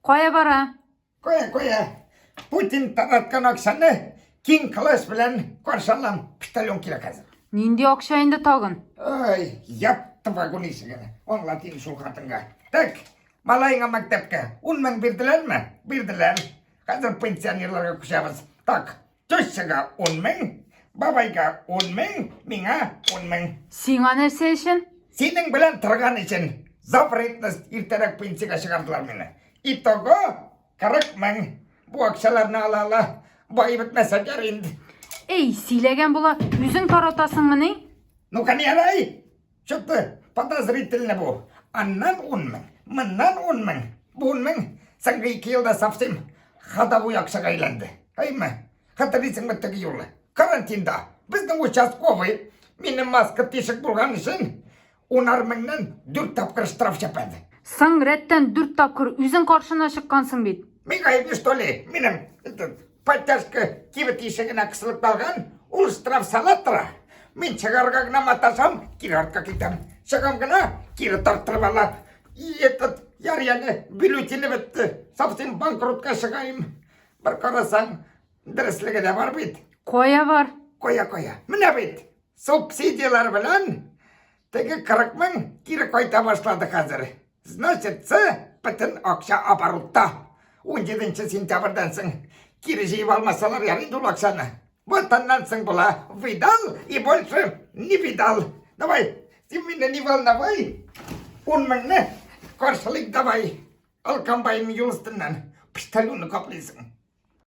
Koya bara. Koya. Putin taratkan akşanı King Class bilen karşılan pitalyon kira kazır. Nindi okşayında tağın. Ay, yaptı vagon işini. Onlatin şu katınga. Tak, malayına mektepke. Unmen birdiler mi? Birdiler. Hazır pensiyonerlarga kuşamız. Tak, çöşçüga unmen, babayga unmen, mina unmen. Сиңа нәрсе үшін? Senin bilen tırgan için zafer etmez irterek pensiyaga çıkardılar beni. İtogo, 40 men. Bu akşalarını ala. Bayı bitmese gerindi. Ей, силеген бола, үзің таратасың міне? Ну, конечно, что-то подозрительно было. Аннан унмен, мыннан унмен, бунмен, sanki 2 yılda sapsım hadavu yakşaga eğlendi. Hayma, hatırlısın mı tıkı yolla. Karantinda, bizden участковый, benim maske tişik bulgan için, onarmenden 4 tapkır штраф çapadı. Сың реттен 4 тапкыр үзің қаршына шыққансың бет. Мигай, что ли, benim подтяжка кивет тишігіне кісілік далған, ол штраф салаттыра. Мен шығарға ғына матасам, кері артқа кетем. Шығам ғына, кері тарттырып ала. И этот ярияны бюллетені бітті. Совсем банкротқа шығайым. Бір қарасаң, дұрыслығы да бар бет. Коя бар. Коя. Міне бет. Субсидиялар білән, теге 40 мың кері қайта башлады қазір. Значит, бүтін ақша апарутта. 17 сентябрьдан соң кері жиып алмасалар ярайды ол ақшаны. Вот аннан соң бұла видал и больше не видал. Давай, ты меня не волновай. Он мыңны қарсылық давай. Ал комбайн юлыстынан пистолюны қаплайсың.